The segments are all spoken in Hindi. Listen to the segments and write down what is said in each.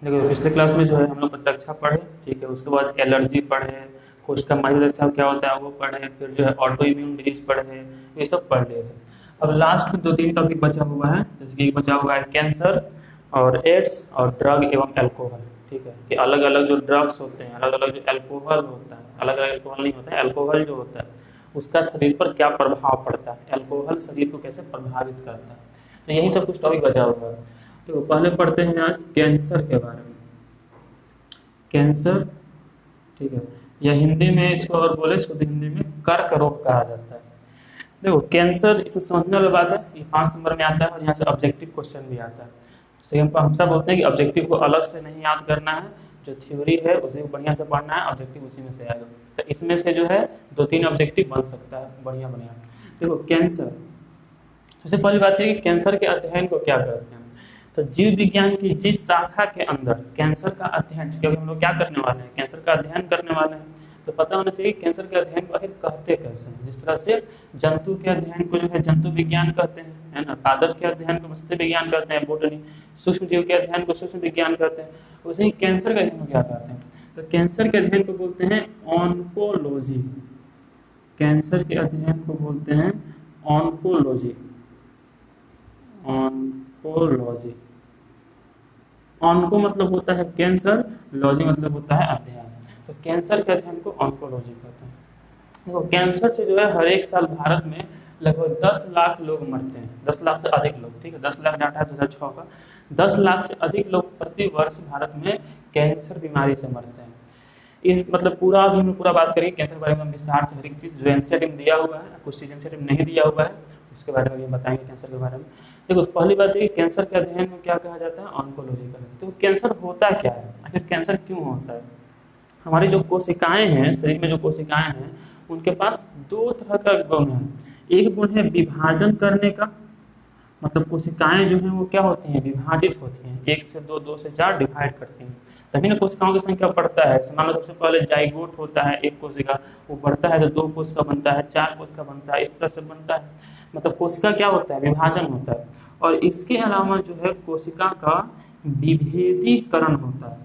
देखो पिछले क्लास में जो है हम लोग प्रतिरक्षा पढ़े, ठीक है, उसके बाद एलर्जी पढ़े, कोशिका रक्षा क्या होता है वो पढ़े, फिर जो है ऑटो इम्यून डिजीज पढ़े, ये सब पढ़ लिए थे। अब लास्ट में दो तीन टॉपिक बचा हुआ है, जैसे कि बचा हुआ है कैंसर और एड्स और ड्रग एवं अल्कोहल, ठीक है, कि अलग अलग जो ड्रग्स होते हैं, अलग अलग जो अल्कोहल होता है, अलग अलग अल्कोहल नहीं होता है, अल्कोहल जो होता है उसका शरीर पर क्या प्रभाव पड़ता है, अल्कोहल शरीर को कैसे प्रभावित करता है, तो यही सब कुछ टॉपिक बचा हुआ है। तो पहले पढ़ते हैं आज कैंसर के बारे में। कैंसर, ठीक है, या हिंदी में इसको और बोले शुद्ध हिंदी में कर्क रोग कहा जाता है। देखो कैंसर, इसमें समझने वाली बात है, ये 5 नंबर में आता है और यहाँ से ऑब्जेक्टिव क्वेश्चन भी आता है। सेकंड हम सब बोलते हैं कि ऑब्जेक्टिव को अलग से नहीं याद करना है, जो थ्योरी है उसे बढ़िया से पढ़ना है, ऑब्जेक्टिव उसी में से आएगा। तो इसमें से जो है 2-3 ऑब्जेक्टिव बन सकता है बढ़िया बढ़िया। देखो कैंसर, सबसे पहली बात है कि कैंसर के अध्ययन को क्या कहते हैं। तो जीव विज्ञान की जिस शाखा के अंदर कैंसर का अध्ययन, क्योंकि हम लोग क्या करने वाले हैं, कैंसर का अध्ययन करने वाले हैं, तो पता होना चाहिए कैंसर के अध्ययन को आखिर कहते कैसे हैं। जिस तरह से जंतु के अध्ययन को जो है जंतु विज्ञान कहते हैं, है ना, पादप के अध्ययन को वस्तु विज्ञान कहते हैं, बोटनी, सूक्ष्म जीव के अध्ययन को सूक्ष्म विज्ञान कहते हैं, वैसे ही कैंसर के अध्ययन को क्या कहते हैं। तो कैंसर के अध्ययन को बोलते हैं ऑन्कोलॉजी। कैंसर के अध्ययन को बोलते हैं ऑन्कोलॉजी। ऑन्कोलॉजी, ऑनको मतलब होता है कैंसर, लॉजी मतलब होता है अध्ययन, तो कैंसर के अध्ययन को ऑन्कोलॉजी कहते हैं। देखो कैंसर से जो है हर एक साल भारत में लगभग 10 लाख लोग मरते हैं, 10 लाख से अधिक लोग, ठीक है, 10 लाख डाटा है 2006 का, 10 लाख से अधिक लोग प्रति वर्ष भारत में कैंसर बीमारी से मरते हैं। इस मतलब पूरा अभी हम पूरा बात करेंगे कैंसर के बारे में विस्तार से, हर एक चीज़ जो एनसीईआरटी में दिया हुआ है, कुछ चीज़ एनसीईआरटी में नहीं दिया हुआ है, उसके बारे में भी बताएंगे कैंसर के बारे में। देखो पहली बात है कि कैंसर के अध्ययन में क्या कहा जाता है, ऑन्कोलॉजी का। तो कैंसर होता क्या है, आखिर कैंसर क्यों होता है। हमारी जो कोशिकाएं हैं, शरीर में जो कोशिकाएं हैं, उनके पास 2 तरह का गुण है। एक गुण है विभाजन करने का, मतलब कोशिकाएं जो हैं वो क्या होती हैं, विभाजित होती हैं, 1 से 2, 2 से 4 डिवाइड करती हैं, तभी ना कोशिकाओं की संख्या बढ़ता है। मान लो सबसे पहले जाइगोट होता है एक कोशिका, वो बढ़ता है तो 2 कोशिका बनता है, 4 कोशिका बनता है, इस तरह से बनता है, मतलब कोशिका क्या होता है, विभाजन होता है। और इसके अलावा जो है कोशिका का विभेदीकरण होता है।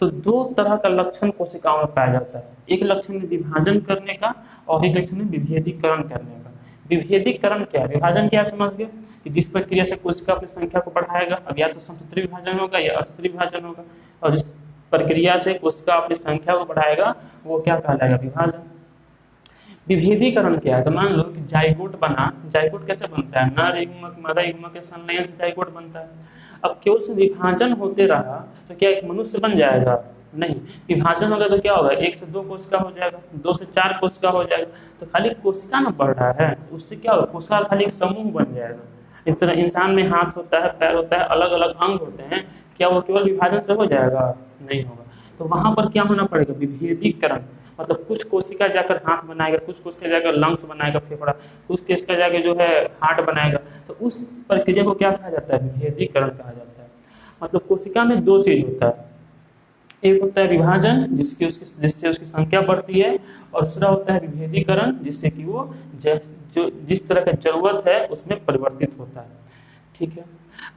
तो 2 तरह का लक्षण कोशिकाओं में पाया जाता है, एक लक्षण है विभाजन करने का और एक लक्षण है विभेदीकरण करने का। विभेदीकरण क्या है, विभाजन क्या समझ गए, कि जिस प्रक्रिया से कोशिका अपनी संख्या को बढ़ाएगा, अब या तो समसूत्री विभाजन होगा या असूत्री विभाजन होगा, और जिस प्रक्रिया से कोशिका अपनी संख्या को बढ़ाएगा वो क्या कहलाएगा, विभाजन। विभेदीकरण क्या है, तो मान लो कि जाइगोट बना, जाइगोट कैसे बनता है, नर युग्मक मादा युग्मक के संलयन से जाइगोट बनता है। अब केवल से विभाजन होते रहा तो क्या एक मनुष्य बन जाएगा, नहीं, विभाजन होगा तो क्या होगा, 1 से 2 कोशिका हो जाएगा, 2 से 4 कोशिका हो जाएगा, तो खाली कोशिका ना बढ़ रहा है, उससे क्या होगा, कोशिका खाली एक समूह बन जाएगा। इस तरह इंसान में हाथ होता है, पैर होता है, अलग अलग अंग होते हैं, क्या वो केवल विभाजन से हो जाएगा, नहीं होगा। तो वहां पर क्या होना पड़ेगा, विभेदीकरण, मतलब कुछ कोशिका जाकर हाथ बनाएगा, कुछ कोशिका जाकर लंग्स बनाएगा, फेफड़ा, कुछ कोशिका जाकर जो है हार्ट बनाएगा, तो उस प्रक्रिया को क्या कहा जाता है, विभेदीकरण कहा जाता है। मतलब कोशिका में 2 चीज होता है, एक होता है विभाजन जिससे उसकी संख्या बढ़ती है, और दूसरा होता है विभेदीकरण जिससे कि वो जो जिस तरह का जरूरत है उसमें परिवर्तित होता है, ठीक है।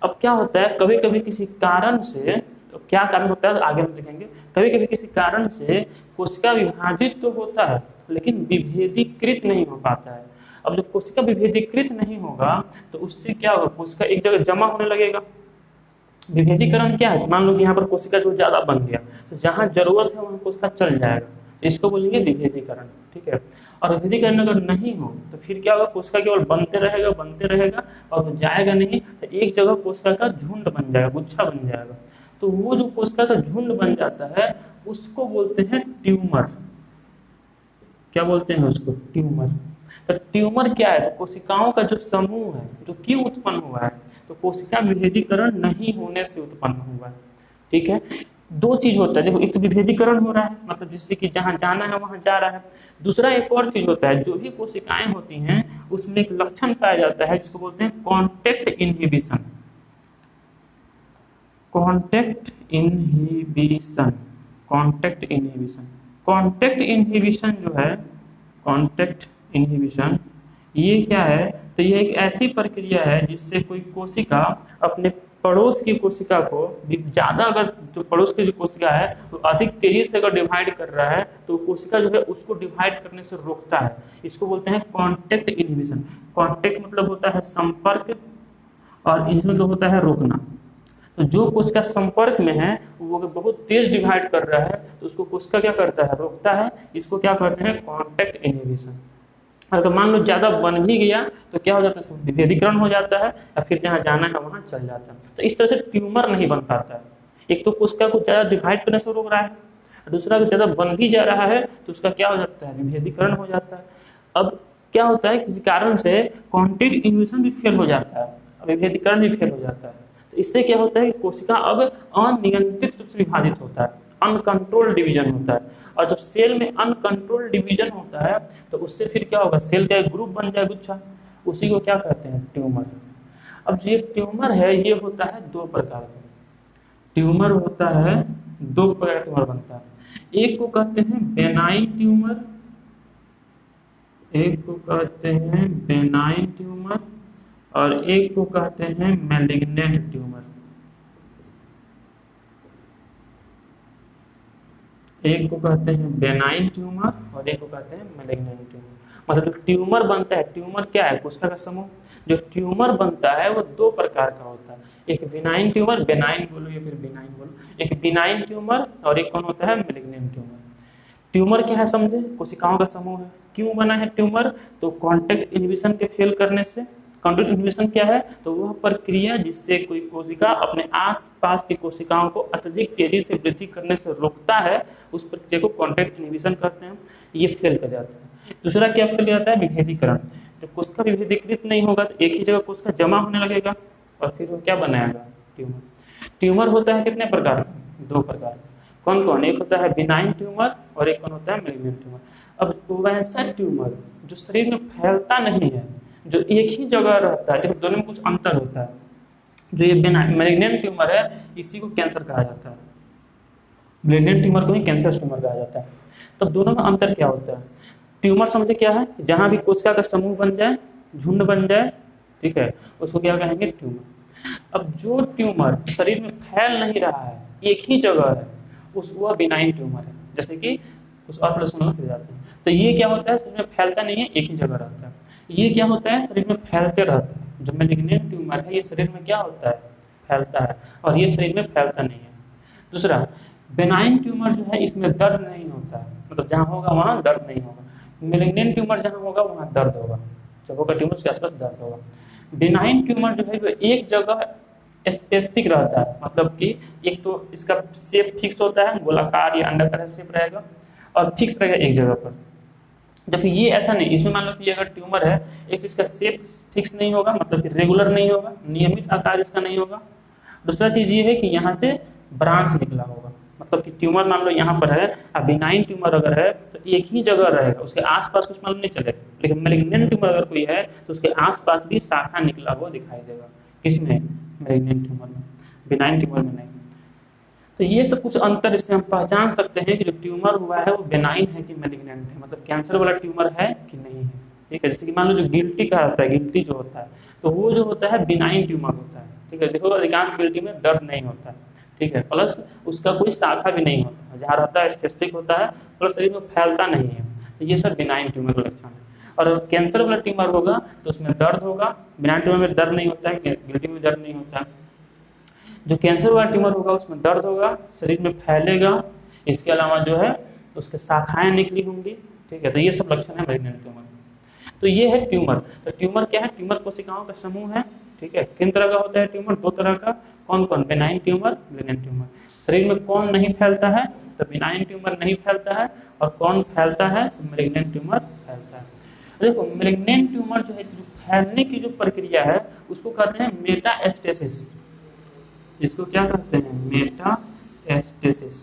अब क्या होता है, कभी कभी किसी कारण से, तो क्या कारण होता है आगे हम देखेंगे, कभी कभी किसी कारण से कोशिका विभाजित तो होता है लेकिन विभेदीकृत नहीं हो पाता है। अब जब कोशिका विभेदीकृत नहीं होगा तो उससे क्या होगा, कोशिका एक जगह जमा होने लगेगा। विभेदीकरण क्या है, मान लो कि यहाँ पर कोशिका जो ज़्यादा बन गया, तो जहाँ जरूरत है वहाँ कोशिका चल जाएगा, तो इसको बोलेंगे विभेदीकरण, ठीक है। और विभेदीकरण अगर नहीं हो तो फिर क्या होगा, कोशिका केवल बनते रहेगा और जाएगा नहीं, तो एक जगह कोशिका का झुंड बन जाएगा, गुच्छा बन जाएगा। तो वो जो कोशिका का झुंड बन जाता है उसको बोलते हैं ट्यूमर। क्या बोलते हैं उसको, ट्यूमर। तो ट्यूमर क्या है, तो कोशिकाओं का जो समूह है जो क्यों उत्पन्न हुआ है, तो कोशिका विभेदीकरण नहीं होने से उत्पन्न हुआ है, ठीक है। 2 चीज होता है, देखो एक तो विभेदीकरण हो रहा है, मतलब जिससे कि जहाँ जाना है वहाँ जा रहा है। दूसरा एक और चीज होता है, जो भी कोशिकाएं होती हैं उसमें एक लक्षण पाया जाता है जिसको बोलते हैं contact inhibition. Contact inhibition, contact inhibition, contact inhibition जो है, कॉन्टैक्ट इनहिबिशन ये क्या है, तो ये एक ऐसी प्रक्रिया है जिससे कोई कोशिका अपने पड़ोस की कोशिका को भी ज़्यादा, अगर जो पड़ोस की जो कोशिका है तो अधिक तेजी से अगर डिवाइड कर रहा है तो कोशिका जो है उसको डिवाइड करने से रोकता है। इसको बोलते हैं कॉन्टेक्ट इनहिबिशन। कॉन्टेक्ट मतलब होता है संपर्क, और इनहिबिशन मतलब होता है रोकना। तो जो कोशिका संपर्क में है वो बहुत तेज डिवाइड कर रहा है तो उसको कोशिका क्या करता है, रोकता है। इसको क्या कहते हैं, कॉन्टेक्ट इनहिबिशन। अगर मान लो ज़्यादा बन भी गया तो क्या हो जाता है, इसको विभेदीकरण हो जाता है या फिर जहाँ जाना है वहाँ चल जाता है। तो इस तरह से ट्यूमर नहीं बन पाता है। एक तो कोशिका को ज़्यादा डिवाइड करने से रोक रहा है, दूसरा अगर ज़्यादा बन भी जा रहा है तो उसका क्या हो जाता है, विभेदीकरण हो जाता है। अब क्या होता है, किसी कारण से कॉन्टेक्ट इनहिबिशन भी फेल हो जाता है, विभेदीकरण भी फेल हो जाता है। तो इससे क्या होता है कि कोशिका अब अनियंत्रित रूप से विभाजित होता है, अनकंट्रोल डिवीजन होता है। और जब सेल में अनकंट्रोल डिवीजन होता है तो उससे फिर क्या होगा, सेल का एक ग्रुप बन जाए, गुच्छा, उसी को क्या कहते हैं, ट्यूमर। अब जो ये ट्यूमर है ये होता है दो प्रकार का। ट्यूमर होता है दो प्रकार का ट्यूमर बनता है। एक को कहते हैं बेनाइन ट्यूमर, एक को कहते हैं बेनाइन ट्यूमर, और एक को कहते हैं मैलिग्नेंट ट्यूमर। एक को कहते हैं बेनाइन ट्यूमर और एक को कहते हैं मैलिग्नेंट ट्यूमर। मतलब ट्यूमर बनता है, ट्यूमर क्या है, कोशिका का समूह। जो ट्यूमर बनता है वो दो प्रकार का होता है, एक बिनाइन ट्यूमर, बेनाइन बोलो या फिर बिनाइन बोलो, एक बिनाइन ट्यूमर और एक कौन होता है, मैलिग्नेंट ट्यूमर। ट्यूमर क्या है समझे, कोशिकाओं का समूह है। क्यों बना है ट्यूमर, तो कॉन्टेक्ट इनहिबिशन के फेल करने से। कॉन्टेक्ट इनहिबिशन क्या है, तो वह प्रक्रिया जिससे कोई कोशिका अपने आसपास की कोशिकाओं को अत्यधिक तेजी से वृद्धि करने से रोकता है, उस प्रक्रिया को कॉन्टेक्ट इनहिबिशन कहते हैं। ये फेल कर जाता है। दूसरा क्या फेल जाता है, विभेदीकरण। जब कोशिका विभेदीकृत नहीं होगा तो एक ही जगह कोशिका जमा होने लगेगा और फिर वो क्या बनाएगा, ट्यूमर। ट्यूमर होता है कितने प्रकार का, दो प्रकार का। कौन कौन, एक होता है बिनाइन ट्यूमर और एक कौन होता है मैलिग्नेंट ट्यूमर। अब वैसा ट्यूमर जो शरीर में फैलता नहीं है, जो एक ही जगह रहता है, जब दोनों में कुछ अंतर होता है। जो ये मैलिग्नेंट ट्यूमर है इसी को कैंसर कहा जाता है। मैलिग्नेंट ट्यूमर को ही कैंसर ट्यूमर कहा जाता है। तब दोनों में अंतर क्या होता है, ट्यूमर समझे क्या है, जहां भी कोशिका का समूह बन जाए, झुंड बन जाए, ठीक है, उसको क्या कहेंगे, ट्यूमर। अब जो ट्यूमर शरीर में फैल नहीं रहा है, एक ही जगह है, उस वह बिनाइन ट्यूमर है। जैसे कि कुछ और प्लस फिर जाते हैं। तो ये क्या होता है, शरीर में फैलता नहीं है, एक ही जगह रहता है। ये क्या होता है, शरीर में फैलते रहता है। जो मैलिग्नेंट ट्यूमर है ये शरीर में क्या होता है, फैलता है, और ये शरीर में फैलता नहीं है। दूसरा बेनाइन ट्यूमर जो है इसमें दर्द नहीं होता है, मतलब जहाँ होगा वहाँ दर्द नहीं होगा। मैलिग्नेंट ट्यूमर जहाँ होगा वहाँ दर्द होगा, जब होगा ट्यूमर के आसपास दर्द होगा। बेनाइन ट्यूमर जो है वो एक जगह स्पेसिफिक रहता है, मतलब कि एक तो इसका शेप फिक्स होता है, गोलाकार या अंडाकार शेप रहेगा और फिक्स रहेगा एक जगह पर। जबकि ये ऐसा नहीं, इसमें मान लो कि अगर ट्यूमर है, एक तो इसका शेप फिक्स नहीं होगा, मतलब कि रेगुलर नहीं होगा, नियमित आकार इसका नहीं होगा। दूसरा चीज़ ये है कि यहाँ से ब्रांच निकला होगा, मतलब कि ट्यूमर मान लो यहाँ पर है, अब बिनाइन ट्यूमर अगर है तो एक ही जगह रहेगा, उसके आसपास कुछ मालूम नहीं चलेगा। लेकिन मैलिग्नेंट ट्यूमर अगर कोई है तो उसके आसपास भी शाखा निकला हुआ दिखाई देगा। किसमें, मैलिग्नेंट ट्यूमर में, बिनाइन ट्यूमर में नहीं। तो ये सब कुछ अंतर, इससे हम पहचान सकते हैं कि जो ट्यूमर हुआ है वो बेनाइन है कि मैलिग्नेंट है, मतलब कैंसर वाला ट्यूमर है कि नहीं है। ठीक है, जैसे कि मान लो जो गिल्टी का होता है, गिल्टी जो होता है तो वो जो होता है बिनाइन ट्यूमर होता है। ठीक है, देखो अधिकांश गिल्टी में दर्द नहीं होता है, ठीक है, प्लस उसका कोई शाखा भी नहीं होता है, जहाँ रहता है स्पेसिफिक होता है, प्लस शरीर में फैलता नहीं है। तो ये सब बिनाइन ट्यूमर का लक्षण है। और कैंसर वाला ट्यूमर होगा तो उसमें दर्द होगा, बिनाइन ट्यूमर में दर्द नहीं होता है, गिल्टी में दर्द नहीं होता है। जो कैंसर वाला ट्यूमर होगा उसमें दर्द होगा, शरीर में फैलेगा, इसके अलावा जो है उसके शाखाएं निकली होंगी। ठीक है, तो ये सब लक्षण है मैलिग्नेंट ट्यूमर। तो ये है ट्यूमर। तो ट्यूमर क्या है, ट्यूमर कोशिकाओं का समूह है। ठीक है, किन तरह का होता है ट्यूमर, दो तरह का। कौन कौन, बेनाइन ट्यूमर, मैलिग्नेंट ट्यूमर। शरीर में कौन नहीं फैलता है, तो बेनाइन ट्यूमर नहीं फैलता है, और कौन फैलता है, तो मैलिग्नेंट ट्यूमर फैलता है। देखो मैलिग्नेंट ट्यूमर जो है, इसकी जो फैलने की जो प्रक्रिया है उसको कहते हैं मेटास्टेसिस। इसको क्या कहते हैं, मेटास्टेसिस।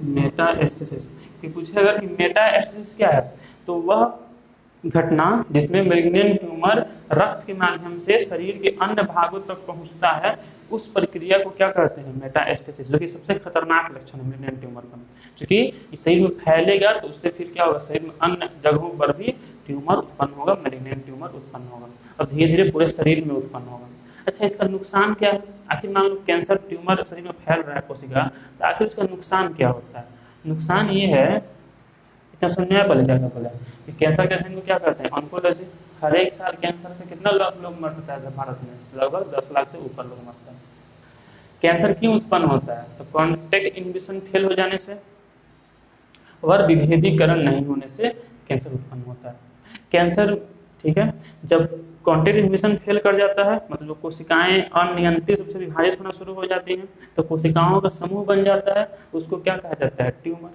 मेटास्टेसिस कि पूछे अगर कि मेटास्टेसिस क्या है, तो वह घटना जिसमें मैलिग्नेंट ट्यूमर रक्त के माध्यम से शरीर के अन्य भागों तक पहुंचता है, उस प्रक्रिया को क्या कहते हैं, मेटास्टेसिस, जो कि सबसे खतरनाक लक्षण है मैलिग्नेंट ट्यूमर का। क्योंकि शरीर में फैलेगा तो उससे फिर क्या होगा, शरीर में अन्य जगहों पर भी ट्यूमर उत्पन्न होगा, मैलिग्नेंट ट्यूमर उत्पन्न होगा, और धीरे धीरे पूरे शरीर में उत्पन्न होगा। अच्छा, इसका नुकसान क्या है? आखिर मान लो कैंसर ट्यूमर शरीर में फैल रहा है कोशिका, तो आखिर उसका नुकसान क्या होता है? नुकसान ये है, इतना सुनने पहले क्या बोला कि कैंसर के अध्ययन को क्या करते हैं? ऑन्कोलॉजी। हर एक साल कैंसर से कितना लाख लोग मरता है भारत में? लगभग 10 लाख से ऊपर लोग मरते हैं। कैंसर क्यों उत्पन्न होता है? तो कॉन्टैक्ट इनहिबिशन फेल हो जाने से और विभेदीकरण नहीं होने से कैंसर उत्पन्न होता है। कैंसर, ठीक है, जब कॉन्टैक्ट इनहिबिशन फेल कर जाता है, मतलब कोशिकाएं अनियंत्रित रूप से विभाजित होना शुरू हो जाती हैं, तो कोशिकाओं का समूह बन जाता है, उसको क्या कहा जाता है? ट्यूमर।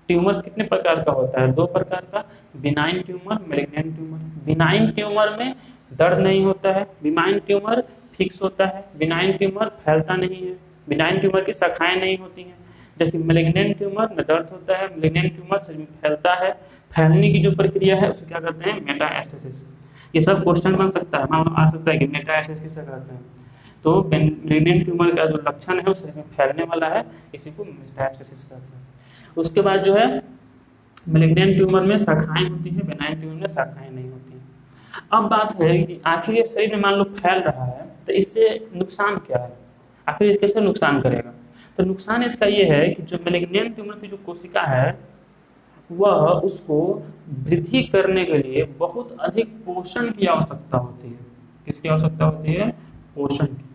ट्यूमर कितने प्रकार का होता है? 2 प्रकार का, benign tumour, malignant tumour. Benign tumour में दर्द नहीं होता है, बिनाइन ट्यूमर फिक्स होता है, बिनाइन ट्यूमर फैलता नहीं है, बिनाइन ट्यूमर की शाखाएं नहीं होती हैं। जबकि मैलिग्नेंट ट्यूमर में दर्द होता है, मैलिग्नेंट ट्यूमर शरीर में फैलता है, फैलने की जो प्रक्रिया है उसे क्या कहते हैं? मेटास्टेसिस। ये सब क्वेश्चन बन सकता है, मान आ सकता है कि मेटास्टेसिस किसे कहते हैं। तो मैलिग्नेंट ट्यूमर का जो लक्षण है वो शरीर में फैलने वाला है, इसी को मेटास्टेसिस कहते हैं। उसके बाद जो है मैलिग्नेंट ट्यूमर में शाखाएं होती हैं, बेनाइन ट्यूमर में शाखाएं नहीं होती हैं। अब बात है कि आखिर ये शरीर में मान लो फैल रहा है, तो इससे नुकसान क्या है? आखिर ये कैसे नुकसान करेगा? तो नुकसान इसका ये है कि जो मैलिग्नेंट ट्यूमर की जो कोशिका है वह उसको वृद्धि करने के लिए बहुत अधिक पोषण की आवश्यकता होती है। किसकी आवश्यकता होती है? पोषण की।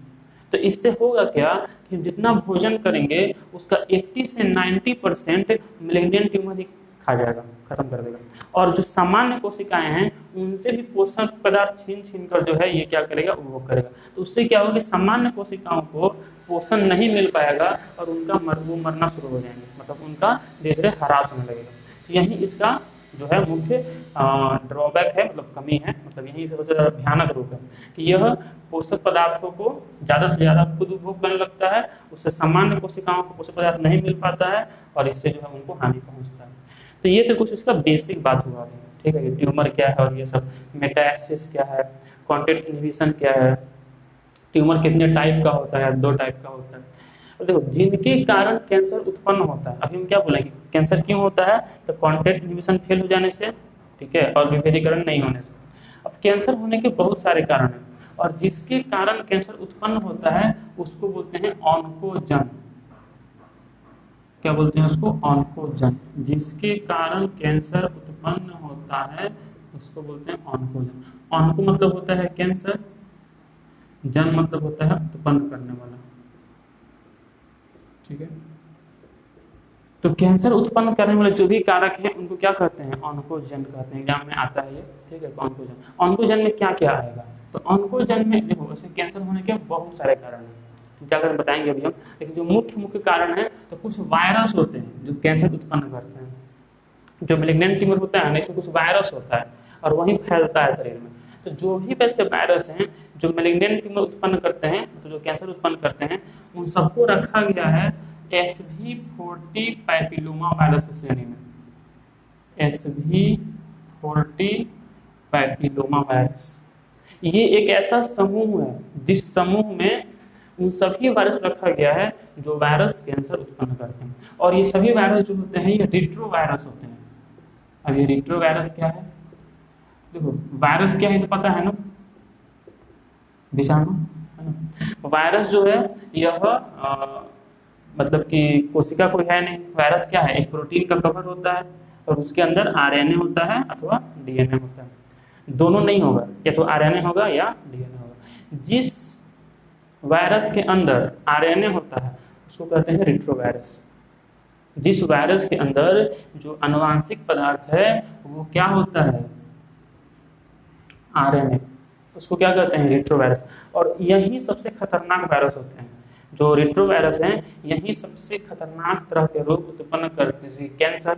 तो इससे होगा क्या कि जितना भोजन करेंगे उसका 80 से 90% मैलिग्नेंट ट्यूमर ही खा जाएगा, खत्म कर देगा। और जो सामान्य कोशिकाएं हैं उनसे भी पोषक पदार्थ छीन छीन कर जो है ये क्या करेगा? उपभोग करेगा। तो उससे क्या होगा कि सामान्य कोशिकाओं को पोषण नहीं मिल पाएगा और उनका वो मरना शुरू हो जाएंगे, मतलब उनका धीरे धीरे ह्रास होने लगेगा। तो यही इसका जो है मुख्य ड्रॉबैक है, मतलब कमी है, मतलब यही से सबसे ज़्यादा भयानक रूप है कि यह पोषक पदार्थों को ज़्यादा से ज़्यादा खुद उपभोग करने लगता है, उससे सामान्य कोशिकाओं को पोषक पदार्थ नहीं मिल पाता है और इससे जो है उनको हानि पहुंचता है। तो ये तो कुछ इसका बेसिक बात हुआ है, ठीक है, कि ट्यूमर क्या है और ये सब, मेटास्टेसिस क्या है, कॉन्टैक्ट इनहिबिशन क्या है, ट्यूमर कितने टाइप का होता है? 2 टाइप का होता है। अब देखो, जिनके कारण कैंसर उत्पन्न होता है, अभी हम क्या बोलेंगे? कैंसर क्यों होता है? तो कॉन्टैक्ट इनहिबिशन फेल हो जाने से, ठीक है, और विभेदीकरण नहीं होने से। अब कैंसर होने के बहुत सारे कारण हैं और जिसके कारण कैंसर उत्पन्न होता है उसको बोलते हैं ऑन्कोजन। क्या बोलते हैं उसको? ऑन्कोजन। जिसके कारण कैंसर उत्पन्न होता है उसको बोलते हैं ऑन्कोजन। ऑन्को मतलब होता है कैंसर, जन मतलब होता है उत्पन्न करने वाला, ठीक है। तो कैंसर उत्पन्न करने वाले जो भी कारक हैं उनको क्या कहते हैं? ऑन्कोजन कहते हैं। एग्जाम में आता है ये, ठीक है, ऑन्कोजन। ऑन्कोजन में क्या क्या आएगा? तो ऑन्कोजन में देखो, वैसे कैंसर होने के बहुत सारे कारण हैं, जाकर बताएंगे अभी हम, लेकिन जो मुख्य कारण है तो कुछ वायरस होते हैं जो कैंसर उत्पन्न करते हैं। जो मैलिग्नेंट ट्यूमर होता है ना, इसमें कुछ वायरस होता है और वही फैलता है शरीर में। तो जो भी वैसे वायरस हैं जो मैलिग्नेंट ट्यूमर उत्पन्न करते हैं, तो जो कैंसर उत्पन्न करते हैं, उन सबको रखा गया है SV40 पैपिलोमा वायरस की श्रेणी में। SV40 पैपिलोमा वायरस, ये एक ऐसा समूह है जिस समूह में उन सभी वायरस रखा गया है जो वायरस कैंसर उत्पन्न करते हैं। और ये सभी वायरस जो होते हैं ये रिट्रो वायरस होते हैं। अब ये रिट्रो वायरस क्या है? देखो, वायरस क्या है जो पता है ना? विषाणु है ना। वायरस जो है यह मतलब कि कोशिका कोई है नहीं। वायरस क्या है? एक प्रोटीन का कवर होता है और उसके अंदर RNA होता है अथवा DNA होता है। दोनों नहीं होगा, या तो RNA होगा या DNA होगा। जिस वायरस के अंदर RNA होता है उसको कहते हैं रिट्रोवायरस। जिस वायरस के अंदर जो आनुवांशिक पदार्थ है वो क्या होता है? RNA, उसको क्या कहते हैं? रिट्रोवायरस। और यही सबसे खतरनाक वायरस होते हैं। जो रिट्रोवायरस हैं यही सबसे खतरनाक तरह के रोग उत्पन्न करते हैं, जैसे कैंसर,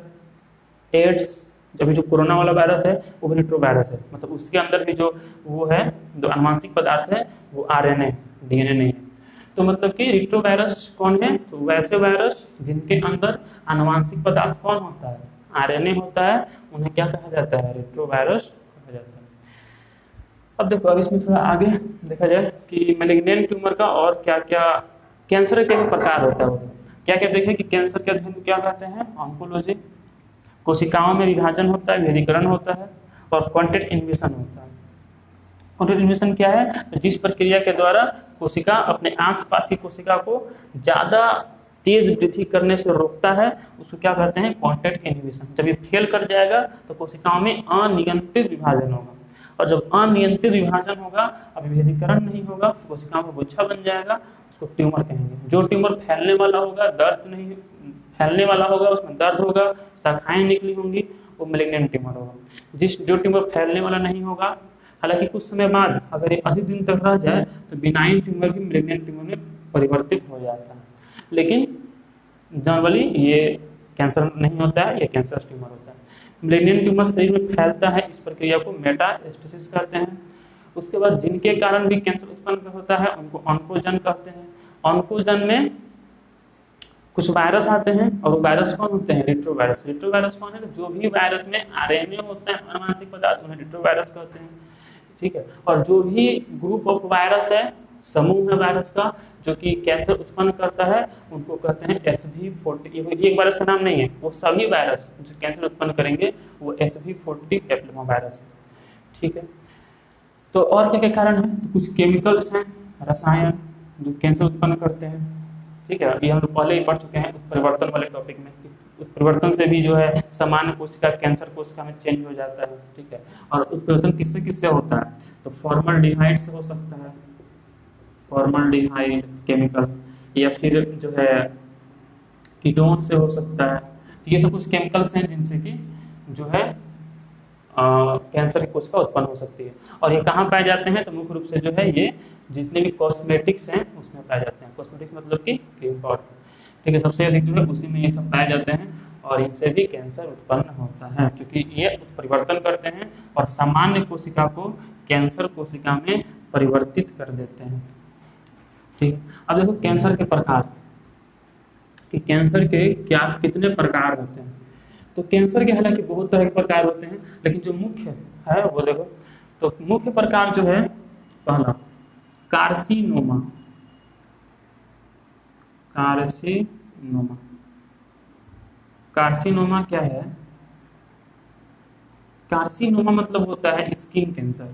एड्स। जब जो कोरोना वाला वायरस है वो भी रिट्रोवायरस है, मतलब उसके अंदर भी जो वो है, जो आनुवांशिक पदार्थ है वो RNA, DNA नहीं है। तो मतलब कि रिट्रोवायरस कौन है? तो वैसे वायरस जिनके अंदर आनुवांशिक पदार्थ कौन होता है? RNA होता है, उन्हें क्या कहा जाता है? रिट्रोवायरस कहा जाता है। अब देखो, अब इसमें थोड़ा आगे देखा जाए कि मैलिग्नेंट ट्यूमर का और क्या क्या, कैंसर के प्रकार होता है, क्या क्या देखें कि कैंसर के अध्ययन को क्या कहते हैं? ऑन्कोलॉजी। कोशिकाओं में विभाजन होता है, विभेदीकरण होता है और कॉन्टैक्ट इनहिबिशन होता है। कॉन्टैक्ट इन्हिबिशन क्या है? तो जिस प्रक्रिया के द्वारा कोशिका अपने आसपास की कोशिका को ज़्यादा तेज वृद्धि करने से रोकता है, उसको क्या कहते हैं? कॉन्टैक्ट इन्हिबिशन। जब ये फेल कर जाएगा तो कोशिकाओं में अनियंत्रित विभाजन होगा, और जब अनियंत्रित विभाजन होगा, अविभेदीकरण नहीं होगा, कोशिकाओं में गुच्छा बन जाएगा, उसको ट्यूमर कहेंगे। जो ट्यूमर फैलने वाला होगा, दर्द नहीं फैलने वाला होगा, उसमें दर्द होगा, शाखाएं निकली होंगी, वो मैलिग्नेंट ट्यूमर होगा। जो ट्यूमर फैलने वाला नहीं होगा, हालांकि कुछ समय बाद अगर ये अधिक दिन तक रह जाए तो बिनाइन ट्यूमर भी मैलिग्नेंट ट्यूमर में परिवर्तित हो जाता है, लेकिन नॉर्मली ये कैंसर नहीं होता है, ये कैंसरस ट्यूमर होता है। मैलिग्नेंट ट्यूमर शरीर में फैलता है, इस प्रक्रिया को मेटास्टेसिस कहते हैं। उसके बाद जिनके कारण भी कैंसर उत्पन्न होता है उनको ऑन्कोजन कहते हैं। ऑन्कोजन में कुछ वायरस आते हैं, और वो वायरस कौन होते हैं? रेट्रोवायरस। रेट्रोवायरस कौन है? जो भी वायरस में आरएनए होता है, अनुवांशिक पदार्थ, उन्हें रेट्रोवायरस कहते हैं, ठीक है। और जो भी ग्रुप ऑफ वायरस है, समूह है वायरस का, जो कि कैंसर उत्पन्न करता है, उनको कहते हैं SV40। एक वायरस का नाम नहीं है, वो सभी वायरस जो कैंसर उत्पन्न करेंगे वो SV40 पेप्लोमा वायरस है, ठीक है। तो और क्या क्या कारण है? तो कुछ केमिकल्स हैं, रसायन, जो कैंसर उत्पन्न करते हैं, ठीक है। ये हम लोग पहले ही पढ़ चुके हैं उत्परिवर्तन वाले टॉपिक में। उत्परिवर्तन से भी जो है सामान्य कोशिका कैंसर कोशिका में चेंज हो जाता है, ठीक है। और उत्परिवर्तन किससे किससे होता है? तो फॉर्मल्डिहाइड से हो सकता है, फॉर्मल्डिहाइड केमिकल, या फिर जो है कीटोन से हो सकता है। तो ये सब कुछ केमिकल्स हैं जिनसे कि जो है कैंसर की कोशिका उत्पन्न हो सकती है। और ये कहाँ पाए जाते हैं? तो मुख्य रूप से जो है ये जितने भी कॉस्मेटिक्स हैं उसमें पाए जाते हैं। कॉस्मेटिक्स मतलब कि क्रीम पाउडर, ठीक है, सबसे अधिक जो है उसी में ये सब पाए जाते हैं, और इनसे भी कैंसर उत्पन्न होता है, क्योंकि ये उत्परिवर्तन करते हैं और सामान्य कोशिका को कैंसर कोशिका में परिवर्तित कर देते हैं, ठीक है। अब देखो कैंसर के प्रकार, कि कैंसर के क्या कितने प्रकार होते हैं। तो कैंसर के हालांकि बहुत तरह के प्रकार होते हैं, लेकिन जो मुख्य है वो देखो, तो मुख्य प्रकार जो है, पहला कार्सिनोमा। कार्सिनोमा, कार्सिनोमा क्या है? कार्सिनोमा मतलब होता है स्किन कैंसर।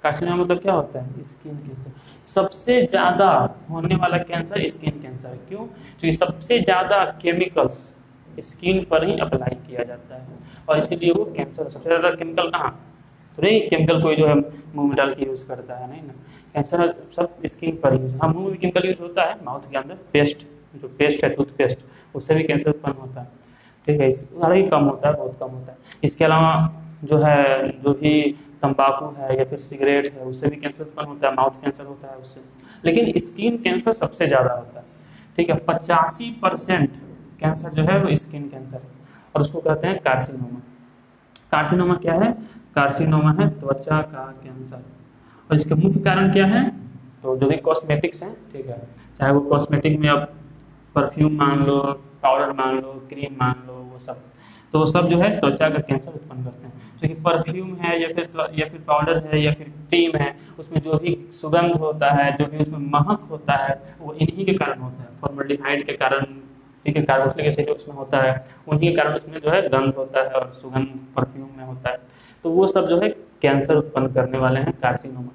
कार्सिनोमा मतलब क्या होता है? Skin cancer. सबसे ज्यादा होने वाला कैंसर स्किन कैंसर है। क्यों? क्योंकि सबसे ज्यादा केमिकल्स स्किन पर ही अप्लाई किया जाता है, और इसीलिए वो कैंसर। सबसे ज्यादा केमिकल कहाँ? सही, केमिकल कोई जो है मुंह में डाल के यूज करता है नहीं ना, कैंसर सब स्किन पर यूज। हाँ, मुंह में केमिकल यूज होता है, माउथ के अंदर पेस्ट, जो पेस्ट है टूथपेस्ट, उससे भी कैंसर उत्पन्न होता है, ठीक है। ही कम होता है, बहुत कम होता है। इसके अलावा जो है, जो भी तंबाकू है या फिर सिगरेट है, उससे भी कैंसर उत्पन्न होता है, माउथ कैंसर होता है उससे। लेकिन स्किन कैंसर सबसे ज़्यादा होता है, ठीक है। 85% कैंसर जो है वो स्किन कैंसर है, और उसको कहते हैं कार्सिनोमा। कार्सिनोमा क्या है? कार्सिनोमा है त्वचा का कैंसर। और इसके मुख्य कारण क्या है? तो जो भी कॉस्मेटिक्स हैं, ठीक है, चाहे वो कॉस्मेटिक में अब परफ्यूम मान लो, पाउडर मान लो, क्रीम मान लो, वो सब, तो वो सब जो है त्वचा का कैंसर उत्पन्न करते हैं। जो कि परफ्यूम है या फिर पाउडर है या फिर क्रीम है, उसमें जो भी सुगंध होता है, जो भी उसमें महक होता है, वो इन्हीं के कारण होता है, फॉर्मल्डिहाइड के कारण, ठीक है, कार्बोक्सिलिक एसिड उसमें होता है, उन्हीं के कारण उसमें जो है गंध होता है और सुगंध परफ्यूम में होता है। तो वो सब जो है कैंसर उत्पन्न करने वाले हैं, कार्सिनोमा।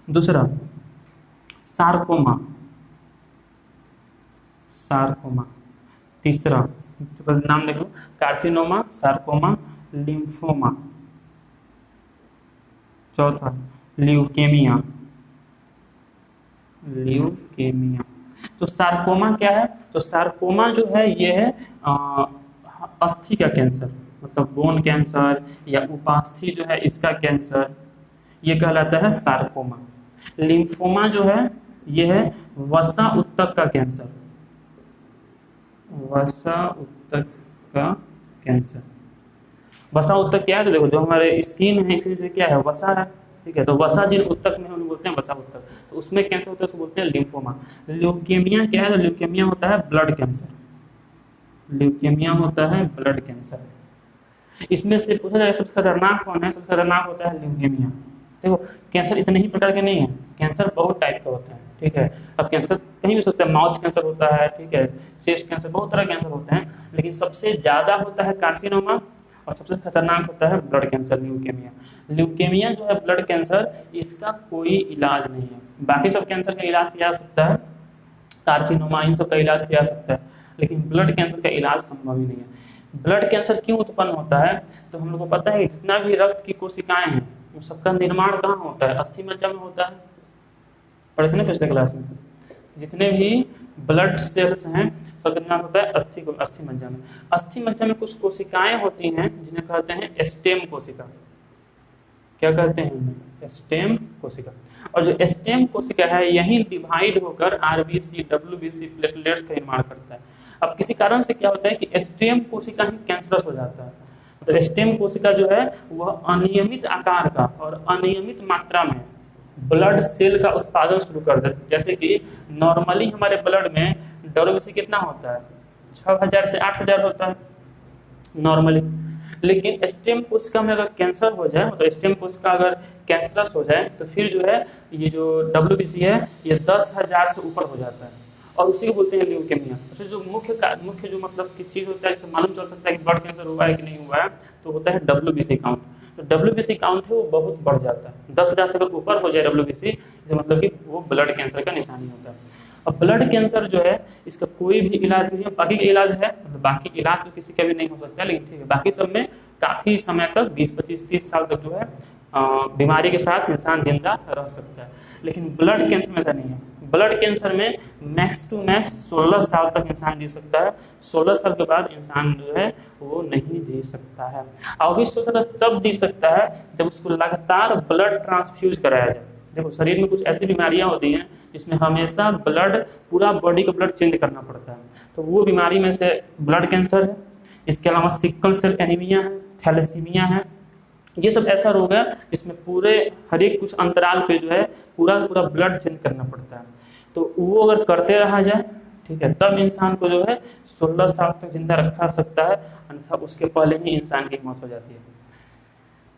दूसरा सार्कोमा, सार्कोमा। तीसरा नाम देख लो, कार्सिनोमा, सार्कोमा, लिम्फोमा। चौथा ल्यूकेमिया, ल्यूकेमिया। तो सार्कोमा क्या है? तो सार्कोमा जो है ये है अस्थि का कैंसर, मतलब बोन कैंसर या उपास्थि जो है इसका कैंसर, ये कहलाता है सार्कोमा। लिम्फोमा जो है ये है वसा उत्तक का कैंसर, वसा उत्तक का कैंसर। वसा उत्तक क्या है? तो देखो, जो हमारे स्किन है इसी से क्या है? वसा है, ठीक है। तो वसा जिन उत्तक में उन्हें बोलते हैं वसा उत्तक, तो उसमें कैंसर होता है, उसको बोलते हैं लिम्फोमा। ल्यूकेमिया क्या है? तो ल्यूकेमिया होता है ब्लड कैंसर, ल्यूकेमिया होता है ब्लड कैंसर। इसमें से पूछा जाए सबसे खतरनाक कौन है? सबसे खतरनाक होता है ल्यूकेमिया। देखो, कैंसर इतने ही प्रकार के नहीं है, कैंसर बहुत टाइप के होते हैं, ठीक है। अब कैंसर कहीं भी सकता है, माउथ कैंसर होता है, ठीक है, चेस्ट कैंसर, बहुत तरह कैंसर होते हैं, लेकिन सबसे ज़्यादा होता है कार्सिनोमा, और सबसे खतरनाक होता है ब्लड कैंसर, ल्यूकेमिया। ल्यूकेमिया जो है ब्लड कैंसर, इसका कोई इलाज नहीं है। बाकी सब कैंसर का इलाज किया जा सकता है, कार्सिनोमा इन सब का इलाज किया जा सकता है, लेकिन ब्लड कैंसर का इलाज संभव ही नहीं है। ब्लड कैंसर क्यों उत्पन्न होता है, तो हम लोग को पता है जितना भी रक्त की कोशिकाएं हैं उन सबका निर्माण कहाँ होता है, अस्थि मज्जा में होता है। पढ़े थे ना पिछले क्लास में, जितने भी ब्लड सेल्स हैं सबका निर्माण होता है अस्थि मज्जा में। अस्थि मज्जा में कुछ कोशिकाएं होती हैं जिन्हें कहते हैं स्टेम कोशिका। क्या कहते हैं उन्हें? स्टेम कोशिका। और जो स्टेम कोशिका है यही डिवाइड होकर आरबीसी, डब्ल्यूबीसी, प्लेटलेट्स का निर्माण करता है। अब किसी कारण से क्या होता है कि स्टेम कोशिका ही कैंसरस हो जाता है। मतलब स्टेम कोशिका जो है वह अनियमित आकार का और अनियमित मात्रा में ब्लड सेल का उत्पादन शुरू कर देते हैं। जैसे कि नॉर्मली हमारे ब्लड में डब्ल्यूबीसी कितना होता है, 6000 से 8000 होता है नॉर्मली। लेकिन स्टेम कोशिका में अगर कैंसर हो जाए, मतलब स्टेम कोशिका अगर कैंसरस हो जाए, तो फिर जो है ये जो डब्ल्यूबीसी है ये 10,000 से ऊपर हो जाता है, और उसी को बोलते हैं ल्यूकेमिया। सबसे जो मुख्य जो मतलब की चीज़ होता है, जिससे मालूम चल सकता है कि ब्लड कैंसर हुआ है कि नहीं हुआ है, तो होता है डब्ल्यूबीसी काउंट। तो डब्ल्यूबीसी काउंट है वो बहुत बढ़ जाता है, 10,000 से अगर ऊपर हो जाए डब्ल्यूबीसी, इसका मतलब कि वो ब्लड कैंसर का निशानी होता है। अब ब्लड कैंसर जो है इसका कोई भी इलाज नहीं है। बाकी का इलाज है, मतलब बाकी इलाज तो किसी का भी नहीं हो सकता, लेकिन ठीक है बाकी सब में काफ़ी समय तक 20, 25, 30 साल तक जो है बीमारी के साथ इंसान जिंदा रह सकता है। लेकिन ब्लड कैंसर में ऐसा नहीं है। ब्लड कैंसर में मैक्स टू मैक्स 16 साल तक इंसान जी सकता है। 16 साल के बाद इंसान जो है वो नहीं जी सकता है। और भी 16 साल तब जी सकता है जब उसको लगातार ब्लड ट्रांसफ्यूज कराया जाए। देखो शरीर में कुछ ऐसी बीमारियां होती हैं जिसमें हमेशा ब्लड, पूरा बॉडी का ब्लड चेंज करना पड़ता है, तो वो बीमारी में से ब्लड कैंसर है। इसके अलावा सिकल सेल एनीमिया है, थैलेसीमिया है। ये सब ऐसा रोग है जिसमें पूरे हर एक कुछ अंतराल पे जो है पूरा ब्लड चेंज करना पड़ता है। तो वो अगर करते रहा जाए, ठीक है, तब इंसान को जो है 16 साल तक जिंदा रखा सकता है, अन्यथा उसके पहले ही इंसान की मौत हो जाती है।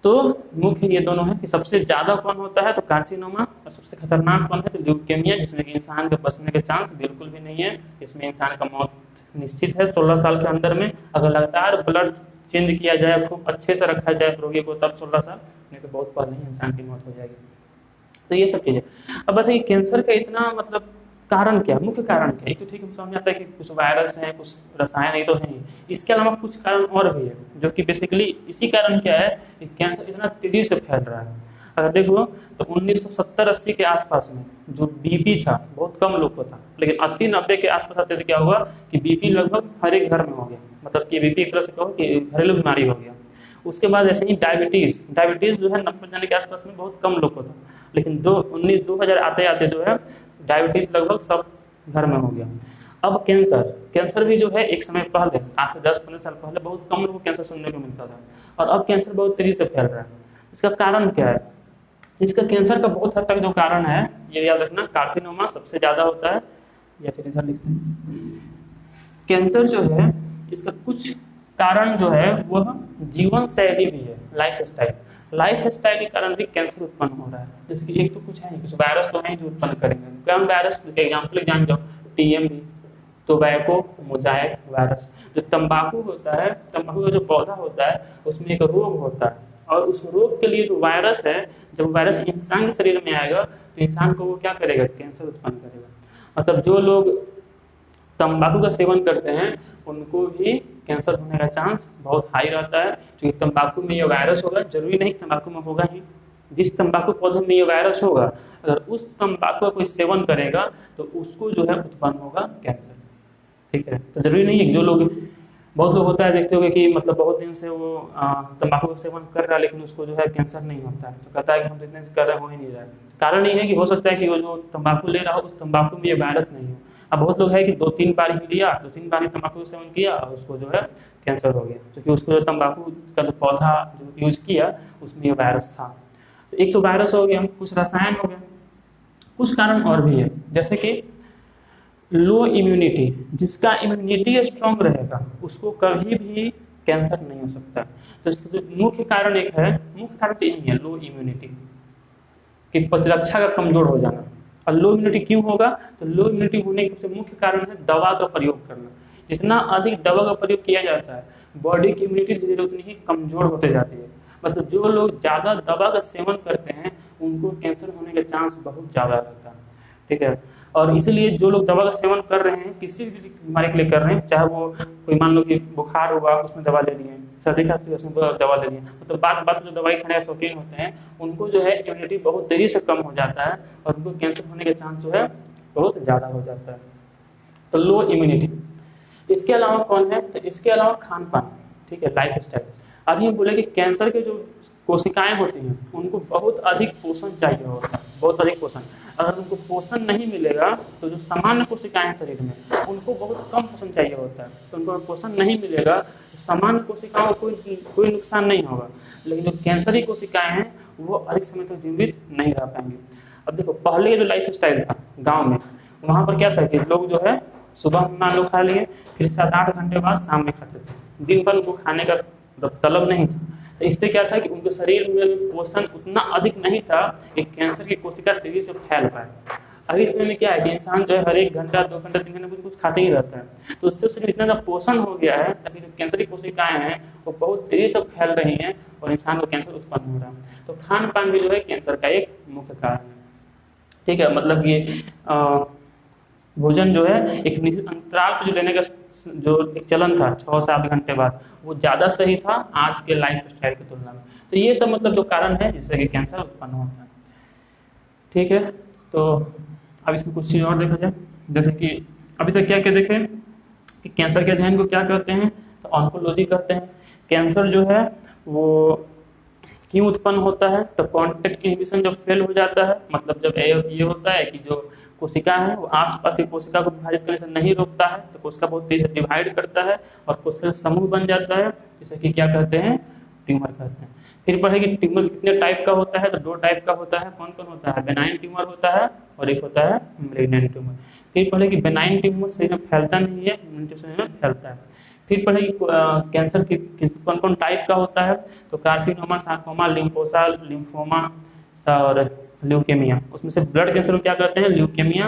तो मुख्य ये दोनों है कि सबसे ज़्यादा कौन होता है तो कार्सिनोमा, और सबसे खतरनाक कौन है तो ल्यूकेमिया, जिसमें कि इंसान के बचने के चांस बिल्कुल भी नहीं है। इसमें इंसान का मौत निश्चित है 16 साल के अंदर में। अगर लगातार ब्लड चेंज किया जाए, खूब अच्छे से रखा जाए रोगी को, तब 16 साल, नहीं तो बहुत पहले ही इंसान की मौत हो जाएगी। तो ये सब चीज़ें। अब बताइए कैंसर का इतना मतलब कारण क्या, मुख्य कारण क्या? एक तो ठीक है समझ आता है कि कुछ वायरस हैं, कुछ रसायन ये तो है ही, इसके अलावा कुछ कारण और भी है जो कि बेसिकली इसी कारण क्या है कि कैंसर इतना तेजी से फैल रहा है। अगर देखो तो 1970-80 के आसपास में जो बीपी था बहुत कम लोग को था, लेकिन 80-90 के आसपास आते थे क्या हुआ कि बीपी लगभग हर एक घर में हो गया। मतलब कि बीपी एक तरह से कहो कि घरेलू बीमारी हो गया। उसके बाद ऐसे ही डायबिटीज़ जो है 90 जाने के आसपास में बहुत कम लोग को था, लेकिन 2000 आते आते जो है डायबिटीज़ लगभग सब घर में हो गया। अब कैंसर भी जो है एक समय पहले, आज से 10-15 साल पहले बहुत कम लोगों को कैंसर सुनने को मिलता था, और अब कैंसर बहुत तेजी से फैल रहा है। इसका कारण क्या है? इसका कैंसर का बहुत हद तक जो कारण है ये याद रखना, कार्सिनोमा सबसे ज़्यादा होता है, या फिर इधर लिखते हैं कैंसर जो है इसका कुछ कारण जो है वह जीवन शैली भी है, लाइफ स्टाइल के कारण भी कैंसर उत्पन्न हो रहा है। जैसे कि एक तो कुछ है, कुछ वायरस तो है जो उत्पन्न करेंगे। क्या वायरस? एग्जाम्पल जान जाओ, टीएमवी, टोबैको मोजाइक वायरस। जो तंबाकू होता है, तंबाकू का जो पौधा होता है उसमें एक रोग होता है, और उस रोग के लिए जो वायरस है, जब वायरस इंसान के शरीर में आएगा तो इंसान को वो क्या करेगा? कैंसर उत्पन्न करेगा। मतलब जो लोग तंबाकू का सेवन करते हैं उनको भी कैंसर होने का चांस बहुत हाई रहता है, क्योंकि तंबाकू में ये वायरस होगा। जरूरी नहीं तंबाकू में होगा ही, जिस तंबाकू पौधे में ये वायरस होगा अगर उस तंबाकू का कोई सेवन करेगा तो उसको जो है उत्पन्न होगा कैंसर। ठीक है, तो जरूरी नहीं है कि जो लोग, बहुत लोग होता है देखते होंगे कि मतलब बहुत दिन से वो तंबाकू का सेवन कर रहा है लेकिन उसको जो है कैंसर नहीं होता है, तो कहता है कि हम तो इतने से कर रहे हो ही नहीं रहा है। कारण ये है कि हो सकता है कि वो जो तंबाकू ले रहा हो उस तंबाकू में ये वायरस नहीं हो। अब बहुत लोग है कि 2-3 बार ही लिया, 2-3 बार ही तंबाकू का सेवन किया और उसको जो है कैंसर हो गया, क्योंकि उसको जो तंबाकू का जो पौधा जो यूज किया उसमें ये वायरस था। तो एक तो वायरस हो गया, कुछ रसायन हो गया, कुछ कारण और भी है, जैसे कि लो इम्यूनिटी। जिसका इम्यूनिटी स्ट्रांग रहेगा उसको कभी भी कैंसर नहीं हो सकता। तो इसका जो मुख्य कारण एक है, मुख्य कारण तो यही है, लो इम्यूनिटी, कि प्रतिरक्षा का कमजोर हो जाना। और लो इम्यूनिटी क्यों होगा? तो लो इम्यूनिटी होने के सबसे मुख्य कारण है दवा का प्रयोग करना। जितना अधिक दवा का प्रयोग किया जाता है बॉडी की इम्यूनिटी धीरे धीरे उतनी ही कमजोर होते जाती है। बस जो लोग ज़्यादा दवा का सेवन करते हैं उनको कैंसर होने के चांस बहुत ज़्यादा रहता है, ठीक है। और इसलिए जो लोग दवा का सेवन कर रहे हैं किसी भी बीमारी के लिए कर रहे हैं, चाहे वो कोई मान लो कि बुखार हुआ उसमें दवा ले लिए, सर्दी खांसी उसमें दवा ले लिए, तो बात बात जो दवाई खाने के शौकीन होते हैं उनको जो है इम्यूनिटी बहुत तेजी से कम हो जाता है और उनको कैंसर होने के चांस जो है बहुत ज़्यादा हो जाता है। तो लो इम्यूनिटी। इसके अलावा कौन है, तो इसके अलावा खान पान, ठीक है, लाइफ स्टाइल। अभी हम बोले कि कैंसर के जो कोशिकाएं होती हैं उनको बहुत अधिक पोषण चाहिए होता है, बहुत अधिक पोषण। अगर उनको पोषण नहीं मिलेगा तो जो सामान्य कोशिकाएं हैं शरीर में उनको बहुत कम पोषण चाहिए होता है, तो उनको पोषण नहीं मिलेगा तो सामान्य कोशिकाओं को कोई नुकसान नहीं होगा, लेकिन जो कैंसर की कोशिकाएं हैं वो अधिक समय तक जीवित नहीं रह पाएंगी। अब देखो पहले जो लाइफ स्टाइल था गाँव में, वहाँ पर क्या था कि लोग जो है सुबह मान लो खा लिए, फिर 7-8 घंटे बाद शाम में खाते थे, दिन भर उनको खाने का तलब नहीं था। तो इससे क्या था कि उनके शरीर में पोषण उतना अधिक नहीं था कि कैंसर की कोशिका तेजी से फैल पाए। अभी समय में क्या है कि इंसान जो है हर 1 घंटा 2 घंटा 3 घंटा कुछ खाते ही रहता है, तो उससे शरीर इतना ज़्यादा पोषण हो गया है ताकि जो कैंसर की कोशिकाएं हैं वो बहुत तेजी से फैल रही हैं और इंसान को कैंसर उत्पन्न हो रहा है। तो खान पान भी जो है कैंसर का एक मुख्य कारण है, ठीक है। मतलब ये भोजन जो है एक निश्चित अंतराल पर जो लेने का जो एक चलन था 6-7 घंटे बाद, वो ज़्यादा सही था आज के लाइफ स्टाइल की तुलना में। तो ये सब मतलब जो कारण है जिससे कि कैंसर उत्पन्न होता है, ठीक है। तो अब इसमें कुछ चीज़ और देखा जाए, जैसे कि अभी तक क्या क्या देखें कि कैंसर के अध्ययन को क्या कहते हैं, तो ऑन्कोलॉजी कहते हैं। कैंसर जो है वो क्यों उत्पन्न होता है, तो कॉन्टैक्ट इनहिबिशन जब फेल हो जाता है, मतलब जब ये होता है कि जो कोशिका है वो आसपास की कोशिका को विभाजित करने से नहीं रोकता है, तो कोशिका बहुत तेजी से डिवाइड करता है और कोशिका समूह बन जाता है, जैसे कि क्या कहते हैं, ट्यूमर कहते हैं। फिर पढ़ेगी ट्यूमर कितने टाइप का होता है, तो 2 टाइप का होता है। कौन कौन होता है, बेनाइन ट्यूमर होता है और एक होता है मैलिग्नेंट ट्यूमर। फिर पढ़ेगी बेनाइन ट्यूमर शरीर में फैलता नहीं है, मैलिग्नेंट शरीर में फैलता है। फिर पढ़ेगी कैंसर की कौन कौन टाइप का होता है, तो कार्सिनोमा, सार्कोमा, लिम्फोसा, लिम्फोमा और ल्यूकेमिया। उसमें से ब्लड कैंसर को क्या कहते हैं, ल्यूकेमिया।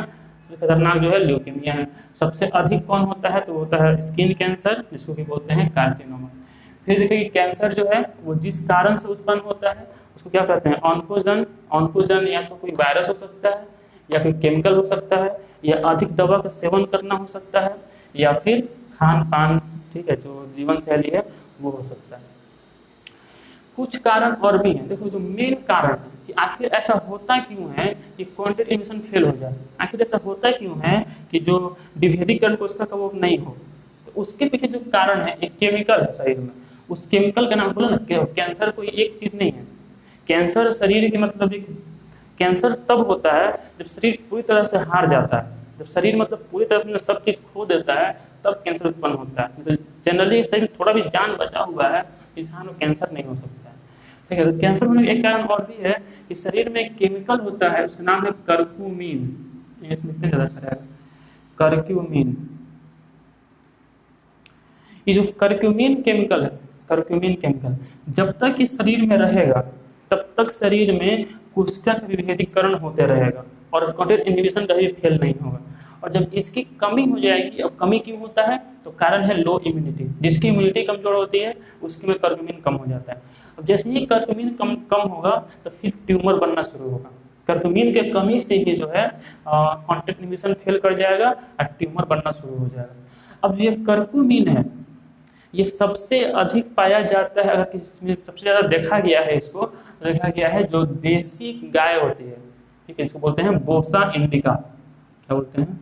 खतरनाक जो है ल्यूकेमिया है। सबसे अधिक कौन होता है, तो होता है स्किन कैंसर, जिसको कि बोलते हैं कार्सिनोमा। फिर देखिए कि कैंसर जो है वो जिस कारण से उत्पन्न होता है उसको क्या कहते हैं, ऑन्कोजन। ऑन्कोजन या तो कोई वायरस हो सकता है या कोई केमिकल हो सकता है या अधिक दवा का सेवन करना हो सकता है या फिर खान पान, ठीक है, जो जीवन शैली है वो हो सकता है। कुछ कारण और भी हैं। देखो जो मेन कारण है कि आखिर ऐसा होता क्यों है कि कॉन्टैक्ट इनहिबिशन फेल हो जाए, आखिर ऐसा होता क्यों है कि जो विभेदीकरण कोशिका का वो नहीं हो, तो उसके पीछे जो कारण है एक केमिकल है शरीर में। उस केमिकल का नाम बोलो ना, कैंसर कोई एक चीज नहीं है। कैंसर शरीर की मतलब एक कैंसर तब होता है जब शरीर पूरी तरह से हार जाता है, जब शरीर मतलब पूरी तरह से सब चीज खो देता है तब कैंसर उत्पन्न होता है। मतलब जनरली शरीर थोड़ा भी जान बचा हुआ है इंसान को कैंसर नहीं हो सकता है, ठीक है। तो कैंसर होने का एक कारण और भी है कि शरीर में एक केमिकल होता है, उसका नाम है करक्यूमिन। इसमें ज़्यादा अच्छा रहेगा, करक्यूमिन। ये जो करक्यूमिन केमिकल है, करक्यूमिन केमिकल जब तक ये शरीर में रहेगा तब तक शरीर में कोशिका का विभेदीकरण होते रहेगा और कॉन्टैक्ट इनहिबिशन कभी फेल नहीं होगा। और जब इसकी कमी हो जाएगी, और कमी क्यों होता है, तो कारण है लो इम्यूनिटी। जिसकी इम्यूनिटी कमजोर होती है उसकी में कर्क्यूमिन कम हो जाता है। अब जैसे ही कर्क्यूमिन कम होगा तो फिर ट्यूमर बनना शुरू होगा। कर्क्यूमिन के कमी से ही जो है कॉन्टैक्ट इनहिबिशन फेल कर जाएगा और ट्यूमर बनना शुरू हो जाएगा। अब ये कर्क्यूमिन है ये सबसे अधिक पाया जाता है, अगर किसी में सबसे ज़्यादा देखा गया है, इसको देखा गया है जो देसी गाय होती है, ठीक है, इसको बोलते हैं बोसा इंडिका। क्या बोलते हैं,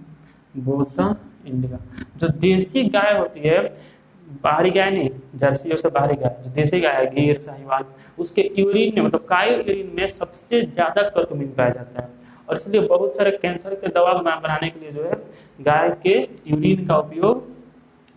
बोसा इंडिका। जो देसी गाय होती है, बाहरी गाय नहीं, जर्सी जैसे बाहरी गाय, जो देसी गाय है, गिर, साहिवाल, उसके यूरिन में मतलब गाय यूरिन में सबसे ज़्यादा कर्क्यूमिन पाया जाता है। और इसलिए बहुत सारे कैंसर के दवा बनाने के लिए जो है गाय के यूरिन का उपयोग,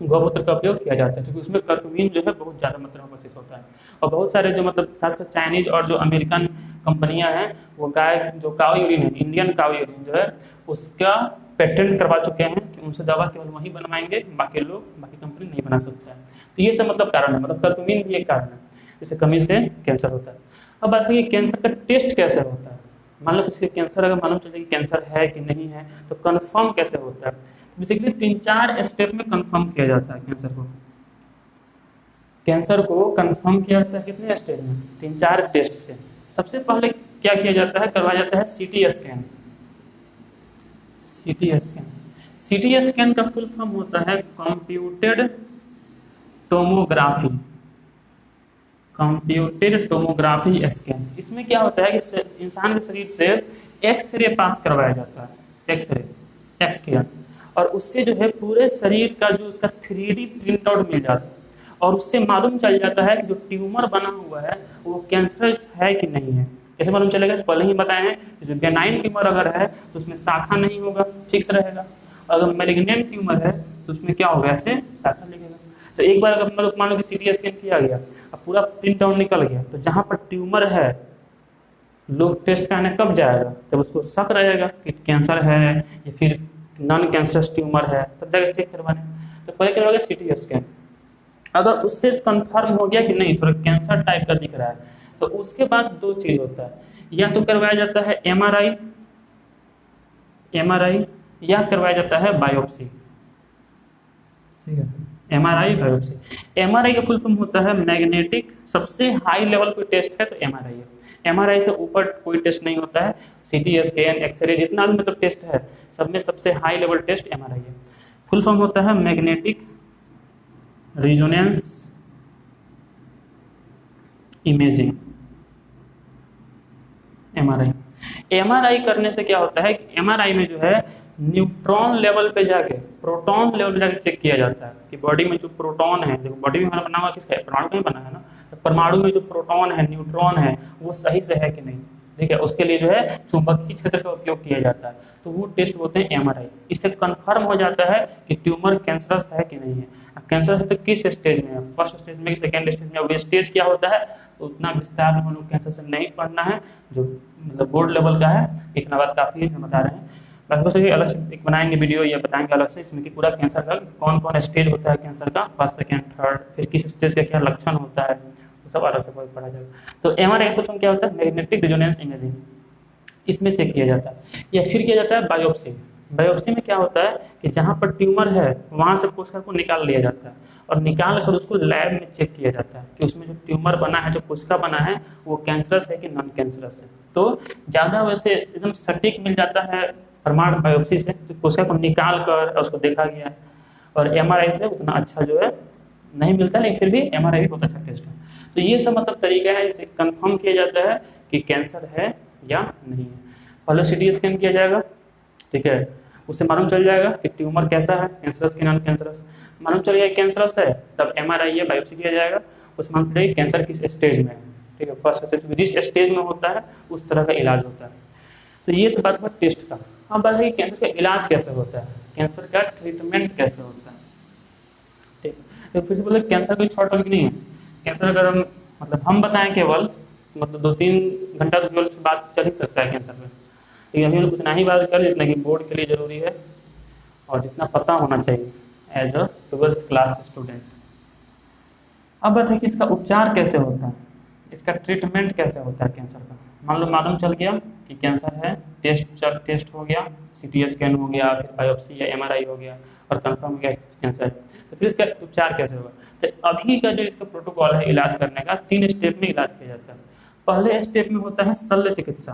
गौमूत्र का उपयोग किया जाता है, क्योंकि उसमें कर्क्यूमिन जो है बहुत ज़्यादा मात्रा में उपस्थित होता है। और बहुत सारे जो मतलब खासकर चाइनीज और जो अमेरिकन कंपनियां हैं वो गाय जो काऊ यूरिन है, इंडियन काऊ यूरिन जो है उसका पेटेंट करवा चुके हैं कि उनसे दवा केवल वही बनवाएंगे, बाकी कंपनी नहीं बना सकता है। तो ये सब मतलब कारण है, मतलब कर्क्यूमिन भी एक कारण है, इससे कमी से कैंसर होता है। अब बात है कि कैंसर का टेस्ट कैसे होता है। मान लो किसी कैंसर अगर मालूम चले कि कैंसर है कि नहीं है तो कन्फर्म कैसे होता है। बेसिकली 3-4 स्टेप में कंफर्म किया जाता है कैंसर को। कैंसर को कंफर्म किया जाता है कितने स्टेज में? 3-4 टेस्ट से। सबसे पहले क्या किया जाता है? करवाया जाता है CT scan. CT scan, CT scan का फुल फॉर्म होता है computed tomography. Computed tomography scan. इसमें क्या होता है कि इंसान के शरीर से एक्सरे पास करवाया जाता है, एक्सरे, एक्स और उससे जो है पूरे शरीर का जो उसका 3D प्रिंट आउट मिल जाता है और उससे मालूम चल जाता है कि जो ट्यूमर बना हुआ है वो कैंसर है कि नहीं है। कैसे मालूम चलेगा? पहले ही बताए हैं, जो बेनाइन ट्यूमर अगर है तो उसमें शाखा नहीं होगा, फिक्स रहेगा। अगर मैलिग्नेंट ट्यूमर है तो उसमें क्या होगा? ऐसे शाखा लगेगा। तो एक बार अगर मान लो कि सीटी स्कैन किया गया, अब पूरा प्रिंट आउट निकल गया, तो जहाँ पर ट्यूमर है लोग टेस्ट कराने कब जाएगा? जब उसको शक रहेगा कि कैंसर है या फिर नॉन कैंसरस ट्यूमर है, तब जाकर चेक करवाने। तो पहले क्या होगा? CT scan. अगर उससे कंफर्म हो गया कि नहीं थोड़ा कैंसर टाइप का दिख रहा है, तो उसके बाद 2 चीज होता है, या तो करवाया जाता है एमआरआई, एमआरआई या करवाया जाता है बायोप्सी। ठीक है, एमआरआई बायोप्सी। एमआरआई का फुल फॉर्म होता है मैग्नेटिक, सबसे हाई लेवल कोई टेस्ट है तो एमआरआई है। एमआरआई से ऊपर कोई टेस्ट नहीं होता है। सीटी स्कैन, एक्सरे, जितना भी मतलब टेस्ट है सब में सबसे हाई लेवल टेस्ट एमआरआई है। फुल फॉर्म होता है magnetic resonance imaging, MRI. MRI करने से क्या होता है कि एमआरआई में जो है न्यूट्रॉन लेवल पे जाके, प्रोटॉन लेवल पे जाके चेक किया जाता है कि बॉडी में जो प्रोटॉन है, देखो बॉडी में बना हुआ किसका है? परमाणु का ही बना है ना। तो परमाणु में जो प्रोटॉन है, न्यूट्रॉन है, वो सही से है कि नहीं। ठीक है, उसके लिए जो है चुंबकीय क्षेत्र का उपयोग किया जाता है, तो वो टेस्ट होते हैं एमआरआई। इससे कंफर्म हो जाता है कि ट्यूमर कैंसरस है कि नहीं है। कैंसर है तो किस स्टेज में है? फर्स्ट स्टेज में, सेकेंड स्टेज में? वो स्टेज क्या होता है तो उतना विस्तार में हम लोग कैंसर से नहीं पढ़ना है, जो मतलब बोर्ड लेवल का है इतना बात काफ़ी है, जो बता रहे हैं। बाकी हो सके अलग से एक बनाएंगे वीडियो या बताएंगे अलग से इसमें कि पूरा कैंसर का कौन कौन स्टेज होता है कैंसर का, फर्स्ट सेकेंड थर्ड, फिर किस स्टेज का क्या लक्षण होता है, वो सब अलग से पढ़ा जाएगा। तो एमआरआई को क्या होता है? मैग्नेटिक रिजोनेंस इमेजिंग, इसमें चेक किया जाता है। या फिर किया जाता है बायोप्सी। बायोप्सी में क्या होता है कि जहाँ पर ट्यूमर है वहाँ से कोशिका को निकाल लिया जाता है और निकाल कर उसको लैब में चेक किया जाता है कि उसमें जो ट्यूमर बना है, जो कोशिका बना है, वो कैंसरस है कि नॉन कैंसरस है। तो ज़्यादा वैसे एकदम सटीक मिल जाता है प्रमाण बायोप्सी से, तो कोशिका को निकाल कर उसको देखा गया है। और एमआरआई से उतना अच्छा जो है नहीं मिलता, लेकिन फिर भी एमआरआई भी बहुत अच्छा टेस्ट है। तो ये सब मतलब तरीका है जिससे कंफर्म किया जाता है कि कैंसर है या नहीं है। पहले सीटी स्कैन किया जाएगा, ठीक है, उससे मालूम चल जाएगा कि ट्यूमर कैसा है, कैंसरस कि नॉन कैंसरस। मालूम चल गया कैंसरस है, तब एमआरआई या बायोप्सी किया जाएगा, उसमें मालूम चलेगा कैंसर किस स्टेज में है। ठीक है, फर्स्ट स्टेज, जिस स्टेज में होता है उस तरह का इलाज होता है। तो ये तो बात हुआ टेस्ट का। अब बात है कि कैंसर का इलाज कैसे होता है, कैंसर का ट्रीटमेंट कैसे होता है। ठीक, तो फिर से बोले कैंसर कोई शॉर्ट टर्म की नहीं है। कैंसर अगर हम मतलब हम बताएं केवल, मतलब 2-3 घंटा तो केवल बात चल ही सकता है कैंसर में, लेकिन अभी हम लोग उतना ही बात करें जितना कि बोर्ड के लिए जरूरी है और जितना पता होना चाहिए as a 12th class student. अब बात है कि इसका उपचार कैसे होता है, इसका ट्रीटमेंट कैसे होता है कैंसर का। मान लो मालूम चल गया कि कैंसर है, टेस्ट हो गया, सीटी स्कैन हो गया, फिर बायोप्सी या एमआरआई हो गया और कंफर्म हो गया कैंसर है, तो फिर इसका उपचार कैसे होगा। तो अभी का जो इसका प्रोटोकॉल है इलाज करने का, 3 स्टेप में इलाज किया जाता है। पहले स्टेप में होता है शल्य चिकित्सा,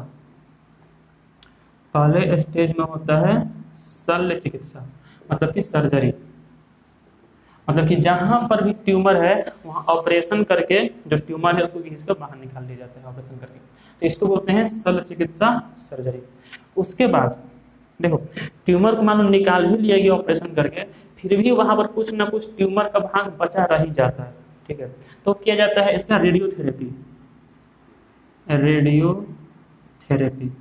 पहले स्टेज में होता है शल्य चिकित्सा, मतलब कि सर्जरी, मतलब कि जहां पर भी ट्यूमर है वहां ऑपरेशन करके जो ट्यूमर है उसको घिसकर बाहर निकाल लिया जाता है ऑपरेशन करके, तो इसको बोलते हैं शल्य चिकित्सा, सर्जरी। उसके बाद देखो ट्यूमर को मान लो निकाल भी लिया गया ऑपरेशन करके, फिर भी वहां पर कुछ ना कुछ ट्यूमर का भाग बचा रह ही जाता है। ठीक है, तो किया जाता है इसका रेडियोथेरेपी। रेडियोथेरेपी,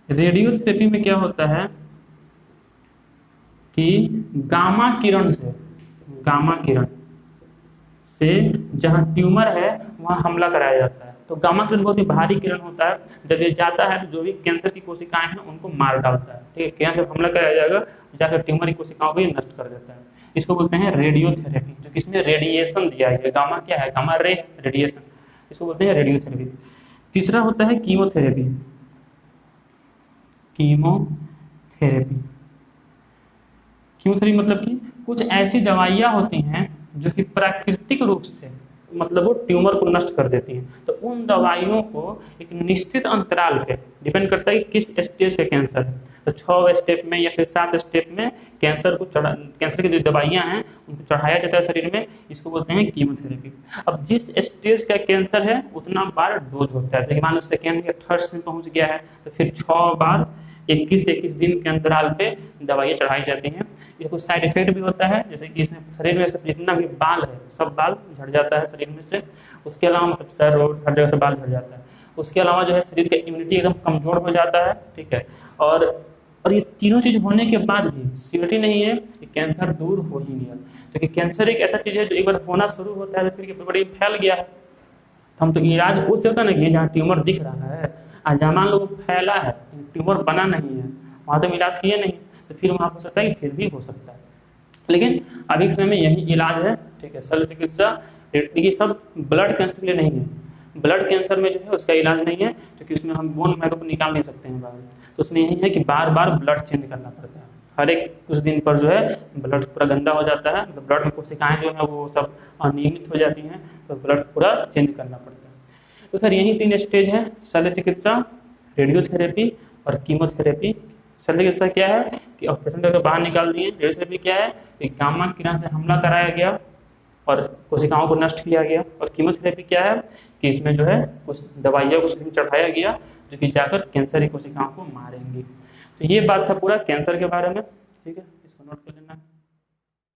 रेडियोथेरेपी में क्या होता है कि गामा किरण से जहां ट्यूमर है वहां हमला कराया जाता है। तो गामा किरण बहुत ही भारी किरण होता है, जब ये जाता है तो जो भी कैंसर की कोशिकाएं हैं उनको मार डालता है। ठीक है, जब हमला कराया जाएगा जाकर ट्यूमर की कोशिकाओं को ये नष्ट कर देता है। इसको बोलते हैं रेडियोथेरेपी, जो किसमें रेडिएशन दिया है। गामा क्या है? गामा रे, रेडिएशन, इसको बोलते हैं रेडियोथेरेपी। तीसरा होता है कीमोथेरेपी। कीमोथेरेपी, कीमोथेरेपी मतलब कि कुछ ऐसी दवाइयाँ होती हैं जो कि प्राकृतिक रूप से मतलब वो ट्यूमर को नष्ट कर देती हैं। तो उन दवाइयों को एक निश्चित अंतराल पे, डिपेंड करता है कि किस स्टेज पे कैंसर है, तो 6 स्टेप में या फिर 7 स्टेप में कैंसर की जो दवाइयाँ हैं उनको चढ़ाया जाता है शरीर में, इसको बोलते हैं कीमोथेरेपी। अब जिस स्टेज का कैंसर है उतना बार डोज होता है, जैसे कि मान लो सेकेंड या थर्ड स्टेज पहुँच गया है तो फिर 6 बार 21-21 दिन के अंतराल पे दवाइयाँ चढ़ाई जाती हैं। इसका कुछ साइड इफेक्ट भी होता है, जैसे कि इसमें शरीर में सब जितना भी बाल है सब बाल झड़ जाता है शरीर में से। उसके अलावा मतलब सर और हर जगह से बाल झड़ जाता है। उसके अलावा जो है शरीर का इम्यूनिटी एकदम कमजोर हो जाता है, ठीक है। और ये तीनों चीज़ होने के बाद भी श्योरिटी नहीं है कि कैंसर दूर हो ही गया, क्योंकि कैंसर एक ऐसा चीज़ है जो एक बार होना शुरू होता है तो फिर बड़ी फैल गया है। तो हम तो इलाज उससे होता है ना कि जहाँ ट्यूमर दिख रहा है, आज जहाँ मान लो फैला है ट्यूमर बना नहीं है, वहाँ तो हम इलाज किए नहीं, तो फिर वहाँ हो सकता है कि फिर भी हो सकता है। लेकिन अभी के समय में यही इलाज है, ठीक है। शल्य चिकित्सा, देखिए सब ब्लड कैंसर के लिए नहीं है। ब्लड कैंसर में जो है उसका इलाज नहीं है, क्योंकि उसमें हम बोन मैरो को निकाल नहीं सकते हैं बाहर। तो उसमें यही है कि बार बार ब्लड चेंज करना पड़ता है, हर एक कुछ दिन पर जो है ब्लड पूरा गंदा हो जाता है, मतलब ब्लड में कोशिकाएं जो है वो सब अनियमित हो जाती हैं, तो ब्लड पूरा चेंज करना पड़ता है। तो सर यही 3 स्टेज है, शल्य चिकित्सा, रेडियोथेरेपी और कीमोथेरेपी। शल्य चिकित्सा क्या है कि ऑपरेशन करके बाहर निकाल दिए। रेडियोथेरेपी क्या है कि गामा किरण से हमला कराया गया और कोशिकाओं को नष्ट किया गया। और कीमोथेरेपी क्या है कि इसमें जो है कुछ दवाइयों को शरीर में चढ़ाया गया जो कि जाकर कैंसर की कोशिकाओं को मारेंगी। तो ये बात था पूरा कैंसर के बारे में, ठीक है, इसको नोट कर लेना।